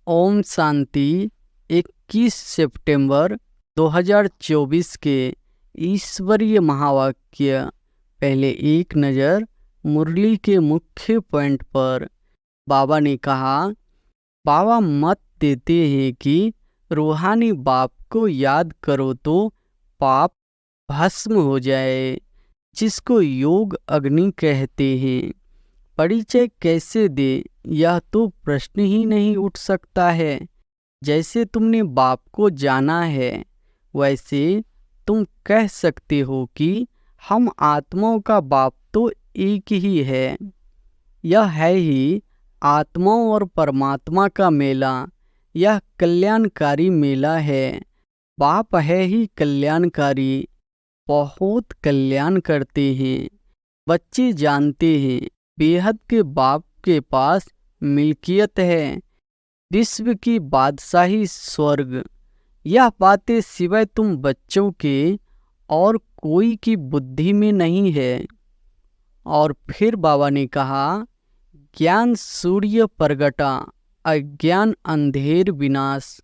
ओम शांति। 21 सितंबर 2024 के ईश्वरीय महावाक्य। पहले एक नज़र मुरली के मुख्य पॉइंट पर। बाबा ने कहा, बाबा मत देते हैं कि रूहानी बाप को याद करो तो पाप भस्म हो जाए, जिसको योग अग्नि कहते हैं। परिचय कैसे दे, यह तो प्रश्न ही नहीं उठ सकता है। जैसे तुमने बाप को जाना है, वैसे तुम कह सकते हो कि हम आत्माओं का बाप तो एक ही है। यह है ही आत्माओं और परमात्मा का मेला। यह कल्याणकारी मेला है। बाप है ही कल्याणकारी, बहुत कल्याण करते हैं। बच्चे जानते हैं बेहद के बाप के पास मिल्कियत है, विश्व की बादशाही स्वर्ग। यह बातें सिवाय तुम बच्चों के और कोई की बुद्धि में नहीं है। और फिर बाबा ने कहा, ज्ञान सूर्य प्रगटा, अज्ञान अंधेर विनाश।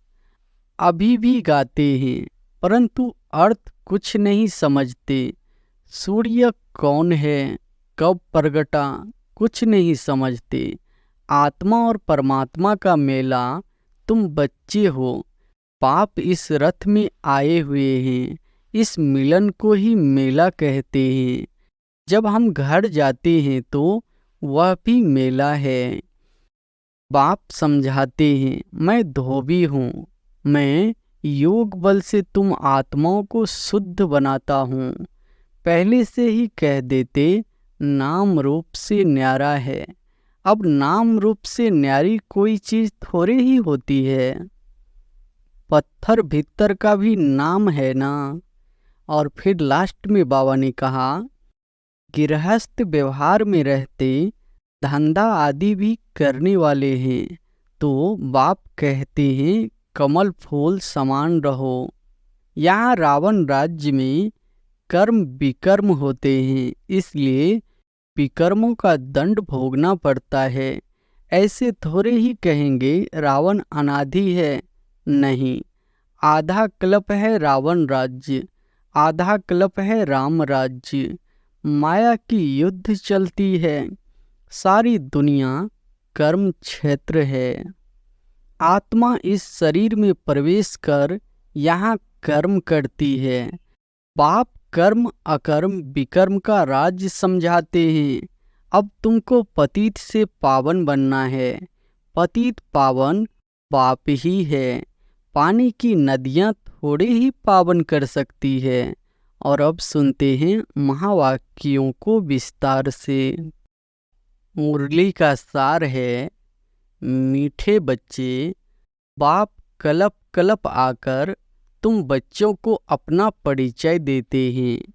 अभी भी गाते हैं परंतु अर्थ कुछ नहीं समझते। सूर्य कौन है, कब प्रगटा, कुछ नहीं समझते। आत्मा और परमात्मा का मेला, तुम बच्चे हो। बाप इस रथ में आए हुए हैं। इस मिलन को ही मेला कहते हैं। जब हम घर जाते हैं तो वह भी मेला है। बाप समझाते हैं, मैं धोबी हूँ। मैं योग बल से तुम आत्माओं को शुद्ध बनाता हूँ। पहले से ही कह देते, नाम रूप से न्यारा है। अब नाम रूप से न्यारी कोई चीज थोड़े ही होती है। पत्थर भीतर का भी नाम है ना। और फिर लास्ट में बाबा ने कहा, गृहस्थ व्यवहार में रहते धंधा आदि भी करने वाले हैं, तो बाप कहते हैं कमल फूल समान रहो। यहाँ रावण राज्य में कर्म विकर्म होते हैं, इसलिए विकर्मों का दंड भोगना पड़ता है। ऐसे थोड़े ही कहेंगे रावण अनादि है। नहीं, आधा कल्प है रावण राज्य, आधा कल्प है राम राज्य। माया की युद्ध चलती है। सारी दुनिया कर्म क्षेत्र है। आत्मा इस शरीर में प्रवेश कर यहाँ कर्म करती है। बाप कर्म अकर्म विकर्म का राज्य समझाते हैं। अब तुमको पतित से पावन बनना है। पतित पावन बाप ही है। पानी की नदियाँ थोड़े ही पावन कर सकती है। और अब सुनते हैं महावाक्यों को विस्तार से। मुरली का सार है, मीठे बच्चे, बाप कलप कलप आकर तुम बच्चों को अपना परिचय देते हैं।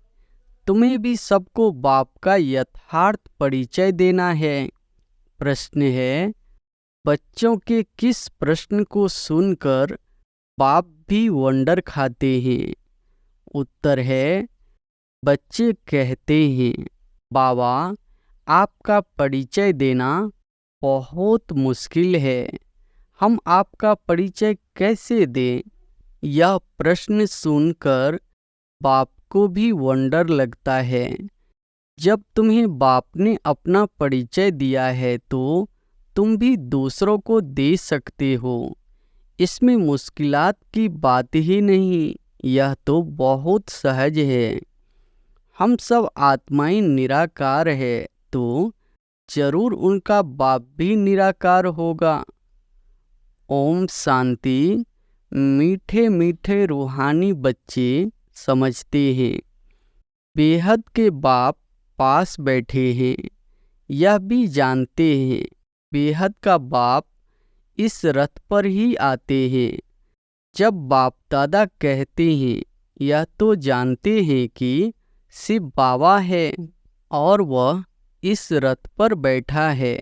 तुम्हें भी सबको बाप का यथार्थ परिचय देना है। प्रश्न है, बच्चों के किस प्रश्न को सुनकर बाप भी वंडर खाते हैं? उत्तर है, बच्चे कहते हैं, बाबा आपका परिचय देना बहुत मुश्किल है। हम आपका परिचय कैसे दें? यह प्रश्न सुनकर बाप को भी वंडर लगता है। जब तुम्हें बाप ने अपना परिचय दिया है तो तुम भी दूसरों को दे सकते हो। इसमें मुश्किलात की बात ही नहीं, यह तो बहुत सहज है। हम सब आत्माएं निराकार है तो जरूर उनका बाप भी निराकार होगा। ओम शांति। मीठे मीठे रूहानी बच्चे समझते हैं बेहद के बाप पास बैठे हैं। यह भी जानते हैं बेहद का बाप इस रथ पर ही आते हैं। जब बाप दादा कहते हैं, यह तो जानते हैं कि शिव बाबा है और वह इस रथ पर बैठा है।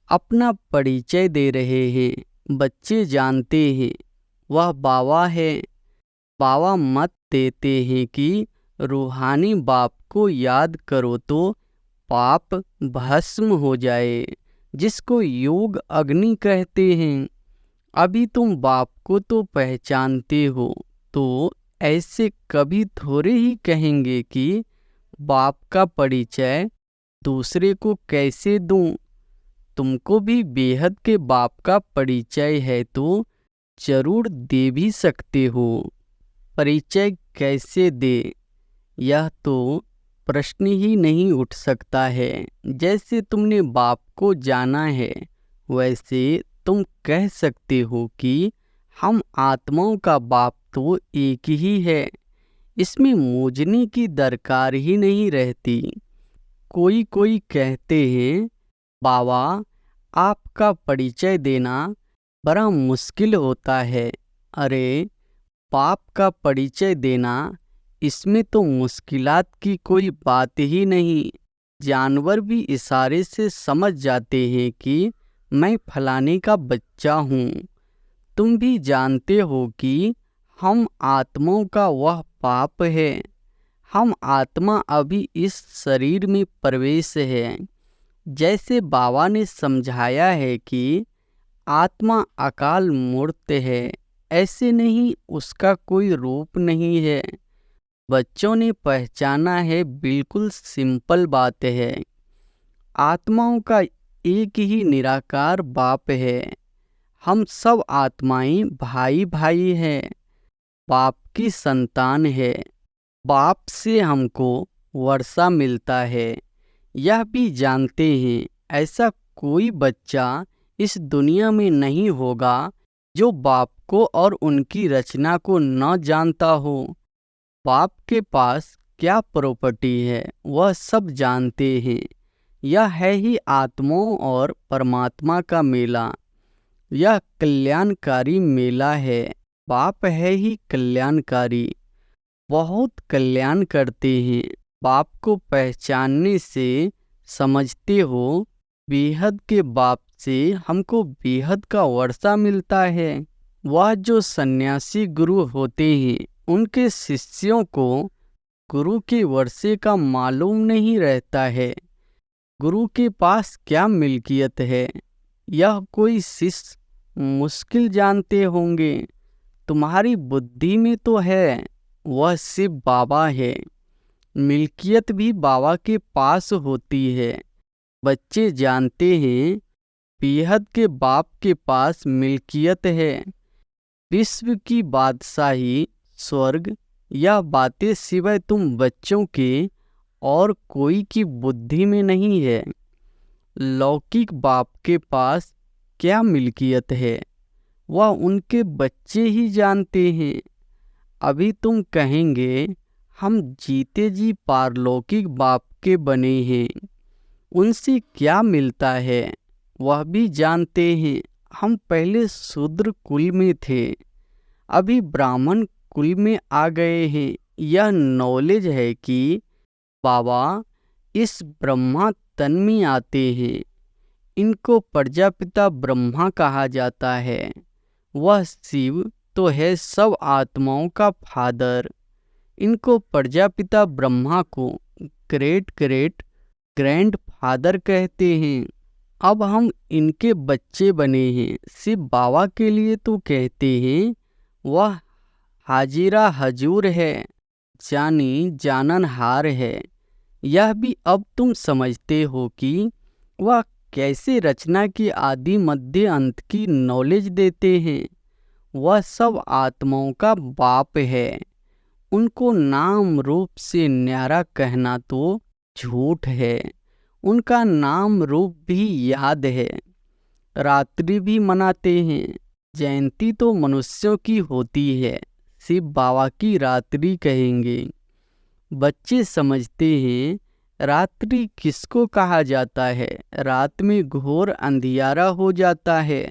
अपना परिचय दे रहे हैं। बच्चे जानते हैं वह बाबा है। बाबा मत देते हैं कि रूहानी बाप को याद करो तो पाप भस्म हो जाए, जिसको योग अग्नि कहते हैं। अभी तुम बाप को तो पहचानते हो, तो ऐसे कभी थोड़े ही कहेंगे कि बाप का परिचय दूसरे को कैसे दूं। तुमको भी बेहद के बाप का परिचय है तो जरूर दे भी सकते हो। परिचय कैसे दे, यह तो प्रश्न ही नहीं उठ सकता है। जैसे तुमने बाप को जाना है, वैसे तुम कह सकते हो कि हम आत्माओं का बाप तो एक ही है। इसमें मूझने की दरकार ही नहीं रहती। कोई कोई कहते हैं, बाबा आपका परिचय देना बड़ा मुश्किल होता है। अरे बाप का परिचय देना, इसमें तो मुश्किलात की कोई बात ही नहीं। जानवर भी इशारे से समझ जाते हैं कि मैं फलाने का बच्चा हूँ। तुम भी जानते हो कि हम आत्माओं का वह पाप है। हम आत्मा अभी इस शरीर में प्रवेश है। जैसे बाबा ने समझाया है कि आत्मा अकाल मूर्त है, ऐसे नहीं उसका कोई रूप नहीं है। बच्चों ने पहचाना है, बिल्कुल सिंपल बात है। आत्माओं का एक ही निराकार बाप है। हम सब आत्माएं भाई भाई हैं, बाप की संतान है। बाप से हमको वर्षा मिलता है। यह भी जानते हैं, ऐसा कोई बच्चा इस दुनिया में नहीं होगा जो बाप को और उनकी रचना को न जानता हो। बाप के पास क्या प्रॉपर्टी है, वह सब जानते हैं। यह है ही आत्माओं और परमात्मा का मेला। यह कल्याणकारी मेला है। बाप है ही कल्याणकारी, बहुत कल्याण करते हैं। बाप को पहचानने से समझते हो, बेहद के बाप से हमको बेहद का वर्षा मिलता है। वह जो सन्यासी गुरु होते हैं, उनके शिष्यों को गुरु के वर्षे का मालूम नहीं रहता है। गुरु के पास क्या मिल्कियत है, यह कोई शिष्य मुश्किल जानते होंगे। तुम्हारी बुद्धि में तो है, वह सिर्फ बाबा है। मिल्कियत भी बाबा के पास होती है। बच्चे जानते हैं, बेहद के बाप के पास मिल्कियत है। विश्व की बादशाही, स्वर्ग, यह बातें सिवाय तुम बच्चों के और कोई की बुद्धि में नहीं है। लौकिक बाप के पास क्या मिल्कियत है, वह उनके बच्चे ही जानते हैं। अभी तुम कहेंगे, हम जीते जी पारलौकिक बाप के बने हैं, उनसे क्या मिलता है। वह भी जानते हैं, हम पहले शूद्र कुल में थे, अभी ब्राह्मण कुल में आ गए हैं। यह नॉलेज है कि बाबा इस ब्रह्मा तन में आते हैं। इनको प्रजापिता ब्रह्मा कहा जाता है। वह शिव तो है सब आत्माओं का फादर। इनको प्रजापिता ब्रह्मा को ग्रेट ग्रेट ग्रैंड फादर कहते हैं। अब हम इनके बच्चे बने हैं। शिव बाबा के लिए तो कहते हैं, वह हाजिरा हजूर है, जानी जाननहार है। यह भी अब तुम समझते हो कि वह कैसे रचना की आदि मध्य अंत की नॉलेज देते हैं। वह सब आत्माओं का बाप है। उनको नाम रूप से न्यारा कहना तो झूठ है। उनका नाम रूप भी याद है। रात्रि भी मनाते हैं। जयंती तो मनुष्यों की होती है, शिव बाबा की रात्रि कहेंगे। बच्चे समझते हैं, रात्रि किसको कहा जाता है। रात में घोर अंधियारा हो जाता है।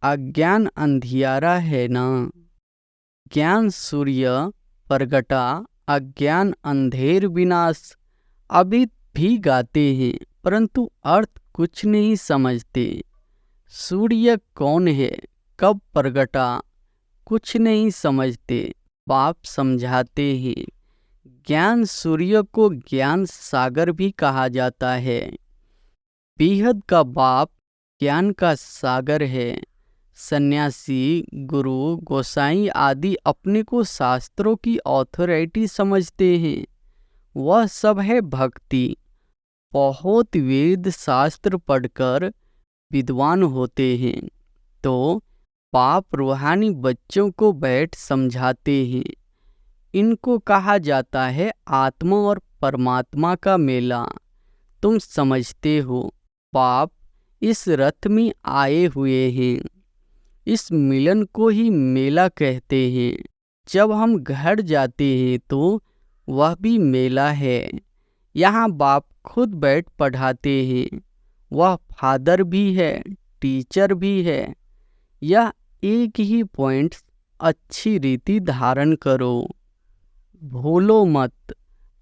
अज्ञान अंधियारा है ना। ज्ञान सूर्य प्रगटा, अज्ञान अंधेर विनाश। अभी भी गाते हैं, परंतु अर्थ कुछ नहीं समझते। सूर्य कौन है, कब प्रगटा, कुछ नहीं समझते। बाप समझाते हैं, ज्ञान सूर्य को ज्ञान सागर भी कहा जाता है। बेहद का बाप ज्ञान का सागर है। सन्यासी, गुरु, गोसाई आदि अपने को शास्त्रों की अथॉरिटी समझते हैं। वह सब है भक्ति। बहुत वेद शास्त्र पढ़कर विद्वान होते हैं तो बाप रूहानी बच्चों को बैठ समझाते हैं। इनको कहा जाता है आत्मा और परमात्मा का मेला। तुम समझते हो, बाप इस रथ में आए हुए हैं। इस मिलन को ही मेला कहते हैं। जब हम घर जाते हैं तो वह भी मेला है। यहाँ बाप खुद बैठ पढ़ाते हैं। वह फादर भी है, टीचर भी है। यह एक ही पॉइंट अच्छी रीति धारण करो, भूलो मत।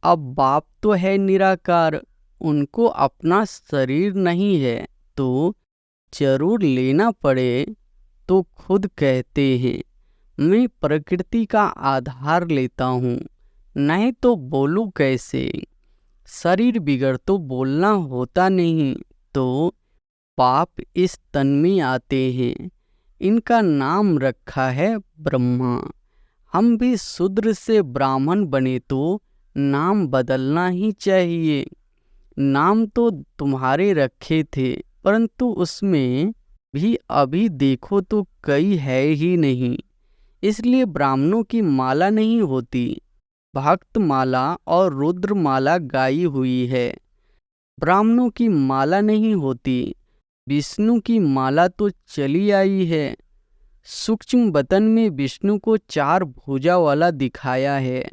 अब बाप तो है निराकार, उनको अपना शरीर नहीं है तो जरूर लेना पड़े तो खुद कहते हैं मैं प्रकृति का आधार लेता हूँ, नहीं तो बोलूँ कैसे। शरीर बिगड़ तो बोलना होता नहीं। तो बाप इस तन में आते हैं। इनका नाम रखा है ब्रह्मा। हम भी शूद्र से ब्राह्मण बने तो नाम बदलना ही चाहिए। नाम तो तुम्हारे रखे थे, परंतु उसमें भी अभी देखो तो कई है ही नहीं। इसलिए ब्राह्मणों की माला नहीं होती। भक्त माला और रुद्र माला गाई हुई है। ब्राह्मणों की माला नहीं होती। विष्णु की माला तो चली आई है। सूक्ष्म बतन में विष्णु को 4 भुजा वाला दिखाया है।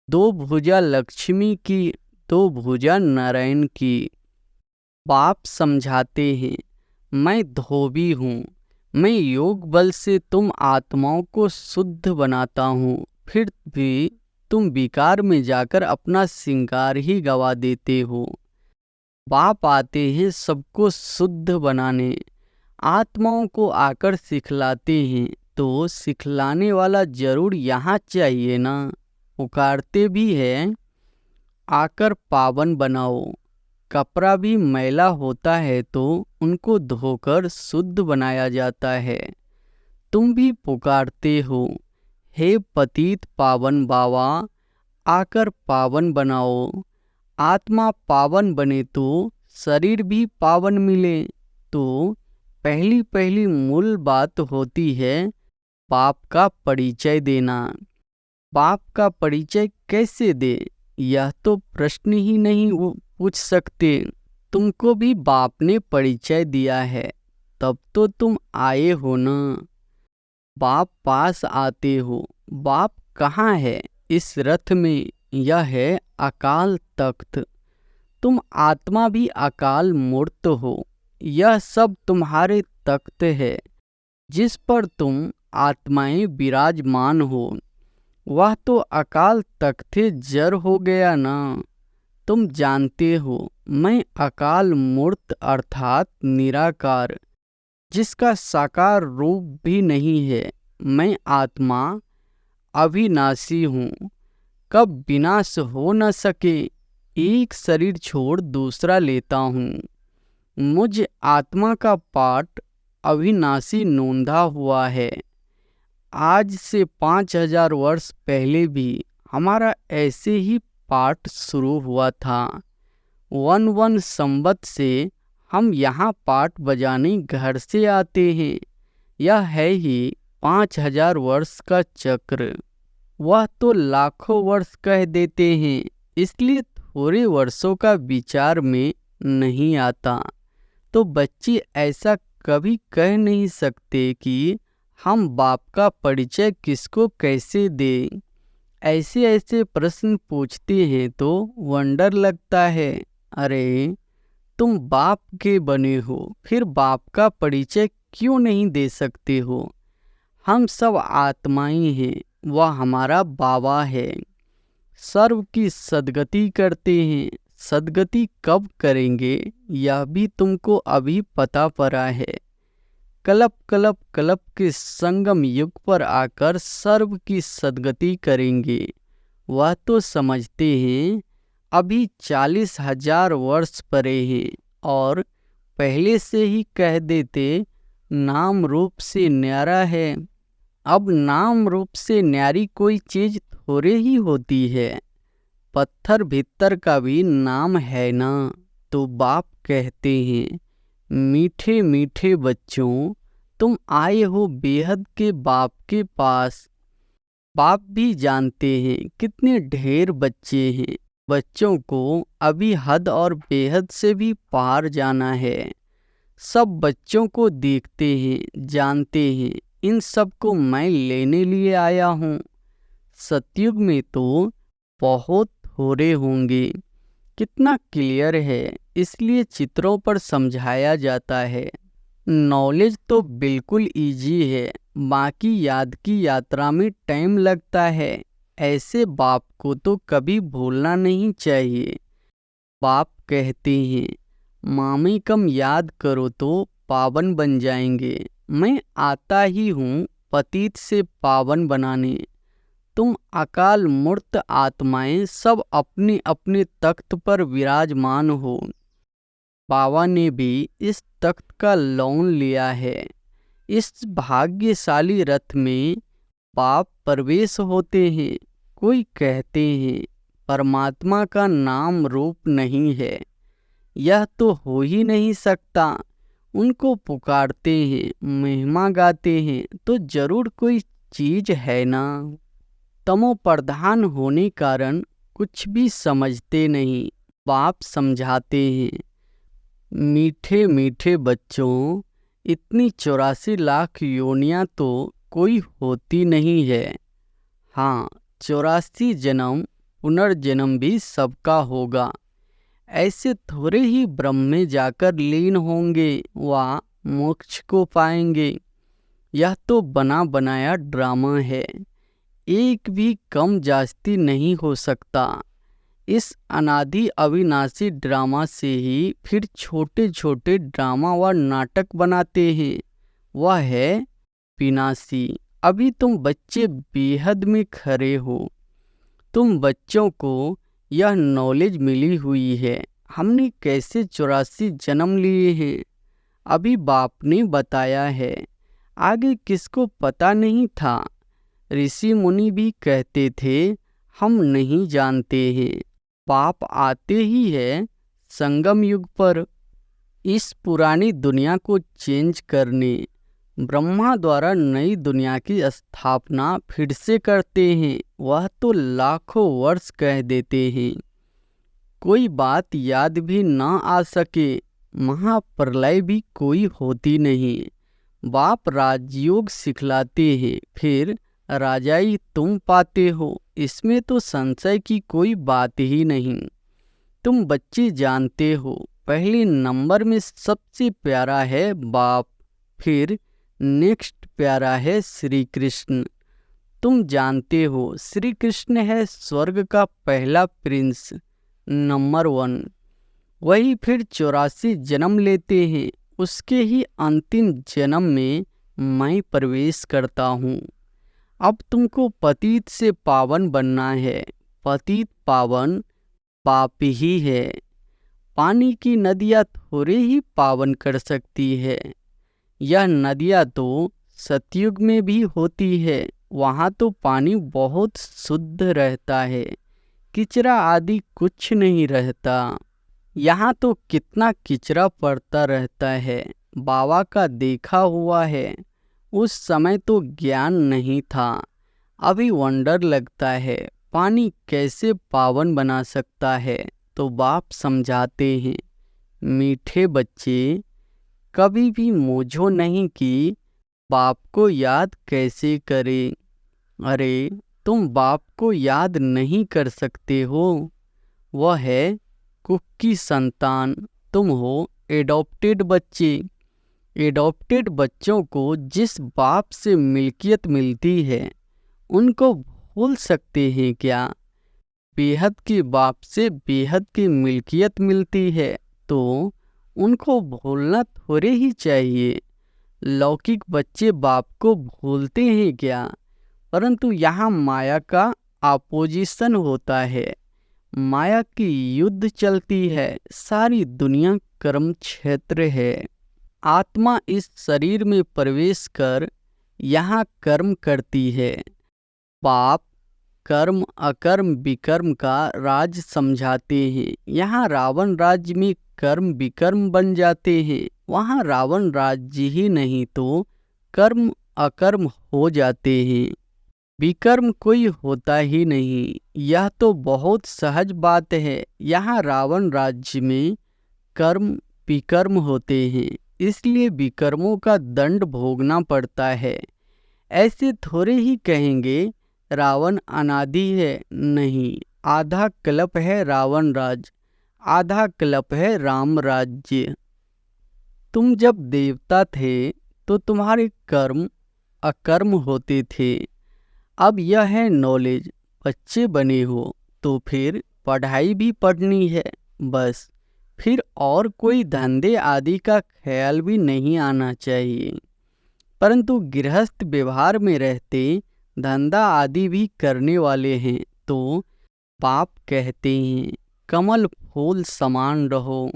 2 भुजा लक्ष्मी की, 2 भुजा नारायण की। बाप समझाते हैं मैं धोबी हूँ। मैं योग बल से तुम आत्माओं को शुद्ध बनाता हूँ, फिर भी तुम विकार में जाकर अपना श्रृंगार ही गवा देते हो। बाप आते हैं सबको शुद्ध बनाने। आत्माओं को आकर सिखलाते हैं तो सिखलाने वाला जरूर यहाँ चाहिए ना। पुकारते भी हैं आकर पावन बनाओ। कपड़ा भी मैला होता है तो उनको धोकर शुद्ध बनाया जाता है। तुम भी पुकारते हो हे पतित पावन बाबा, आकर पावन बनाओ। आत्मा पावन बने तो शरीर भी पावन मिले। तो पहली पहली मूल बात होती है बाप का परिचय देना। बाप का परिचय कैसे दे, यह तो प्रश्न ही नहीं पूछ सकते। तुमको भी बाप ने परिचय दिया है, तब तो तुम आए हो ना। बाप पास आते हो। बाप कहाँ है? इस रथ में। यह है अकाल तख्त। तुम आत्मा भी अकाल मूर्त हो। यह सब तुम्हारे तख्त है जिस पर तुम आत्माएं विराजमान हो। वह तो अकाल तख्ते जर हो गया ना। तुम जानते हो मैं अकाल मूर्त अर्थात निराकार, जिसका साकार रूप भी नहीं है। मैं आत्मा अविनाशी हूँ, कब विनाश हो न सके। एक शरीर छोड़ दूसरा लेता हूँ। मुझ आत्मा का पाठ अविनाशी नोंधा हुआ है। आज से 5000 वर्ष पहले भी हमारा ऐसे ही पाठ शुरू हुआ था। 11 संवत से हम यहाँ पाठ बजाने घर से आते हैं। यह है ही 5000 वर्ष का चक्र। वह तो लाखों वर्ष कह देते हैं, इसलिए थोड़े वर्षों का विचार में नहीं आता। तो बच्चे ऐसा कभी कह नहीं सकते कि हम बाप का परिचय किसको कैसे दें। ऐसे ऐसे प्रश्न पूछते हैं तो वंडर लगता है। अरे तुम बाप के बने हो, फिर बाप का परिचय क्यों नहीं दे सकते हो? हम सब आत्माएं हैं, वह हमारा बाबा है। सर्व की सद्गति करते हैं। सद्गति कब करेंगे यह भी तुमको अभी पता पड़ा है। कल्प कल्प कल्प के संगम युग पर आकर सर्व की सद्गति करेंगे। वह तो समझते हैं अभी 40,000 वर्ष परे हैं और पहले से ही कह देते नाम रूप से न्यारा है। अब नाम रूप से न्यारी कोई चीज थोड़े ही होती है, पत्थर भीतर का भी नाम है ना। तो बाप कहते हैं, मीठे मीठे बच्चों, तुम आए हो बेहद के बाप के पास। बाप भी जानते हैं कितने ढेर बच्चे हैं। बच्चों को अभी हद और बेहद से भी पार जाना है। सब बच्चों को देखते हैं, जानते हैं, इन सब को मैं लेने लिए आया हूँ। सतयुग में तो बहुत थोड़े होंगे। कितना क्लियर है, इसलिए चित्रों पर समझाया जाता है। नॉलेज तो बिल्कुल इजी है, बाकी याद की यात्रा में टाइम लगता है। ऐसे बाप को तो कभी भूलना नहीं चाहिए। बाप कहते हैं, मामी कम याद करो तो पावन बन जाएंगे। मैं आता ही हूँ पतित से पावन बनाने। तुम अकाल मूर्त आत्माएं सब अपने अपने तख्त पर विराजमान हो। बाबा ने भी इस तख्त का लोन लिया है। इस भाग्यशाली रथ में बाप प्रवेश होते हैं। कोई कहते हैं परमात्मा का नाम रूप नहीं है, यह तो हो ही नहीं सकता। उनको पुकारते हैं, महिमा गाते हैं, तो जरूर कोई चीज है ना। तमो प्रधान होने कारण कुछ भी समझते नहीं। बाप समझाते हैं, मीठे मीठे बच्चों, इतनी 84 लाख योनियां तो कोई होती नहीं है। हाँ, 84 जन्म पुनर्जन्म भी सबका होगा। ऐसे थोड़े ही ब्रह्म में जाकर लीन होंगे व मोक्ष को पाएंगे। यह तो बना बनाया ड्रामा है, एक भी कम जास्ती नहीं हो सकता। इस अनादि अविनाशी ड्रामा से ही फिर छोटे छोटे ड्रामा व नाटक बनाते हैं। वह है विनाशी। अभी तुम बच्चे बेहद में खड़े हो। तुम बच्चों को यह नॉलेज मिली हुई है, हमने कैसे 84 जन्म लिए हैं, अभी बाप ने बताया है। आगे किसको पता नहीं था। ऋषि मुनि भी कहते थे, हम नहीं जानते हैं। बाप आते ही है संगम युग पर, इस पुरानी दुनिया को चेंज करने। ब्रह्मा द्वारा नई दुनिया की स्थापना फिर से करते हैं। वह तो लाखों वर्ष कह देते हैं, कोई बात याद भी ना आ सके। महाप्रलय भी कोई होती नहीं। बाप राजयोग सिखलाते हैं, फिर राजाई तुम पाते हो। इसमें तो संशय की कोई बात ही नहीं। तुम बच्चे जानते हो, पहले नंबर में सबसे प्यारा है बाप, फिर नेक्स्ट प्यारा है श्री कृष्ण। तुम जानते हो श्री कृष्ण है स्वर्ग का पहला प्रिंस, नंबर 1। वही फिर 84 जन्म लेते हैं। उसके ही अंतिम जन्म में मैं प्रवेश करता हूँ। अब तुमको पतित से पावन बनना है। पतित पावन पाप ही है। पानी की नदियाँ थोड़े ही पावन कर सकती है। यह नदियाँ तो सतयुग में भी होती है, वहाँ तो पानी बहुत शुद्ध रहता है, किचरा आदि कुछ नहीं रहता। यहाँ तो कितना किचरा पड़ता रहता है। बाबा का देखा हुआ है, उस समय तो ज्ञान नहीं था। अभी वंडर लगता है पानी कैसे पावन बना सकता है। तो बाप समझाते हैं, मीठे बच्चे, कभी भी मोझो नहीं कि बाप को याद कैसे करें। अरे, तुम बाप को याद नहीं कर सकते हो। वह है कुक की संतान, तुम हो एडॉप्टेड बच्चे। एडॉप्टेड बच्चों को जिस बाप से मिल्कियत मिलती है, उनको भूल सकते हैं क्या। बेहद के बाप से बेहद की मिल्कियत मिलती है, तो उनको भूलना थोड़े ही चाहिए। लौकिक बच्चे बाप को भूलते हैं क्या। परंतु यहाँ माया का अपोजिशन होता है, माया की युद्ध चलती है। सारी दुनिया कर्म क्षेत्र है। आत्मा इस शरीर में प्रवेश कर यहाँ कर्म करती है। पाप कर्म अकर्म विकर्म का राज समझाते हैं। यहाँ रावण राज्य में कर्म विकर्म बन जाते हैं। वहाँ रावण राज्य ही नहीं तो कर्म अकर्म हो जाते हैं। विकर्म कोई होता ही नहीं, यह तो बहुत सहज बात है। यहाँ रावण राज्य में कर्म विकर्म होते हैं, इसलिए विकर्मों का दंड भोगना पड़ता है। ऐसे थोड़े ही कहेंगे रावण अनादि है। नहीं, आधा कल्प है रावण राज्य, आधा कल्प है राम राज्य। तुम जब देवता थे तो तुम्हारे कर्म अकर्म होते थे। अब यह है नॉलेज, बच्चे बने हो तो फिर पढ़ाई भी पढ़नी है बस। फिर और कोई धंधे आदि का ख्याल भी नहीं आना चाहिए। परंतु गृहस्थ व्यवहार में रहते धंधा आदि भी करने वाले हैं तो पाप कहते हैं। कमल फूल समान रहो,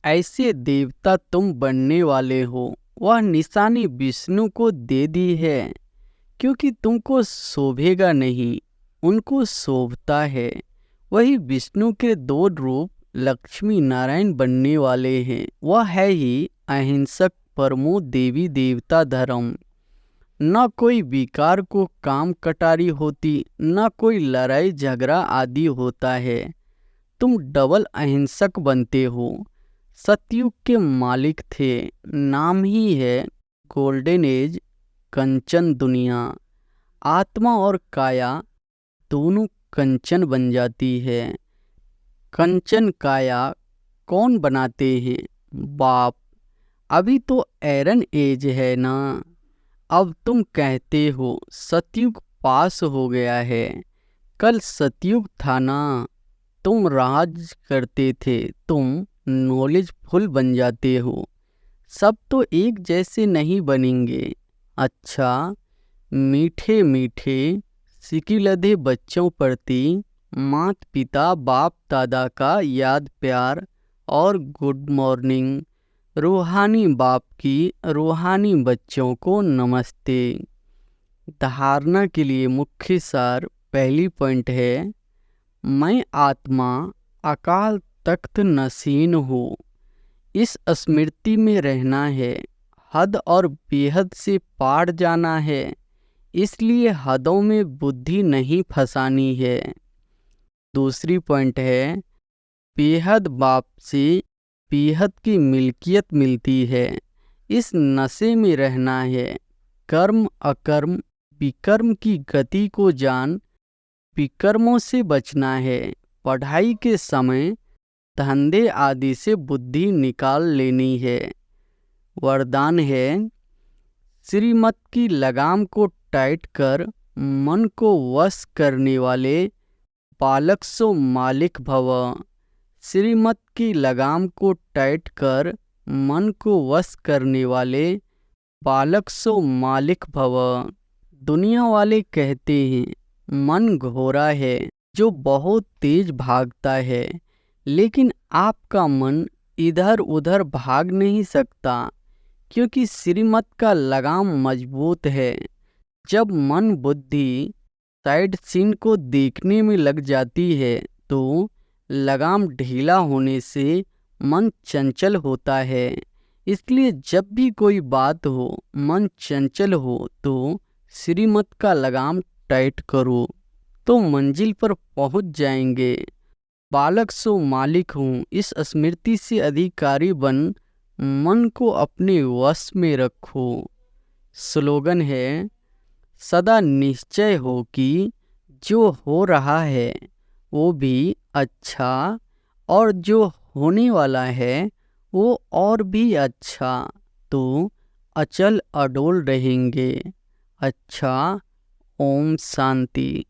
ऐसे देवता तुम बनने वाले हो। वह निशानी विष्णु को दे दी है, क्योंकि तुमको शोभेगा नहीं, उनको शोभता है। वही विष्णु के दो रूप लक्ष्मी नारायण बनने वाले हैं। वह है ही अहिंसक परमो देवी देवता धर्म। न कोई विकार को काम कटारी होती, न कोई लड़ाई झगड़ा आदि होता है। तुम डबल अहिंसक बनते हो। सतयुग के मालिक थे, नाम ही है गोल्डन एज कंचन दुनिया। आत्मा और काया दोनों कंचन बन जाती है। कंचन काया कौन बनाते हैं? बाप। अभी तो आयरन एज है ना। अब तुम कहते हो सतयुग पास हो गया है। कल सतयुग था ना, तुम राज करते थे, तुम नॉलेज फुल बन जाते हो। सब तो एक जैसे नहीं बनेंगे। अच्छा, मीठे मीठे सिकिलधे बच्चों प्रति मात पिता बाप दादा का याद प्यार और गुड मॉर्निंग। रूहानी बाप की रूहानी बच्चों को नमस्ते। धारणा के लिए मुख्य सार पहली पॉइंट है, मैं आत्मा अकाल तख्त नसीन हूँ। इस स्मृति में रहना है, हद और बेहद से पार जाना है। इसलिए हदों में बुद्धि नहीं फंसानी है। दूसरी पॉइंट है, बेहद बाप से बेहद की मिल्कियत मिलती है। इस नशे में रहना है। कर्म अकर्म विकर्म की गति को जान विकर्मों से बचना है। पढ़ाई के समय धंधे आदि से बुद्धि निकाल लेनी है। वरदान है, श्रीमत की लगाम को टाइट कर मन को वश करने वाले बालक सो मालिक भव। श्रीमत की लगाम को टाइट कर मन को वश करने वाले बालक सो मालिक भव। दुनिया वाले कहते हैं मन घोड़ा है जो बहुत तेज भागता है, लेकिन आपका मन इधर उधर भाग नहीं सकता, क्योंकि श्रीमत का लगाम मजबूत है। जब मन बुद्धि साइड सीन को देखने में लग जाती है तो लगाम ढीला होने से मन चंचल होता है। इसलिए जब भी कोई बात हो, मन चंचल हो तो श्रीमत का लगाम टाइट करो, तो मंजिल पर पहुंच जाएंगे। बालक सो मालिक हूँ, इस स्मृति से अधिकारी बन मन को अपने वश में रखो। स्लोगन है, सदा निश्चय हो कि जो हो रहा है वो भी अच्छा, और जो होने वाला है वो और भी अच्छा, तो अचल अडोल रहेंगे। अच्छा, ओम शांति।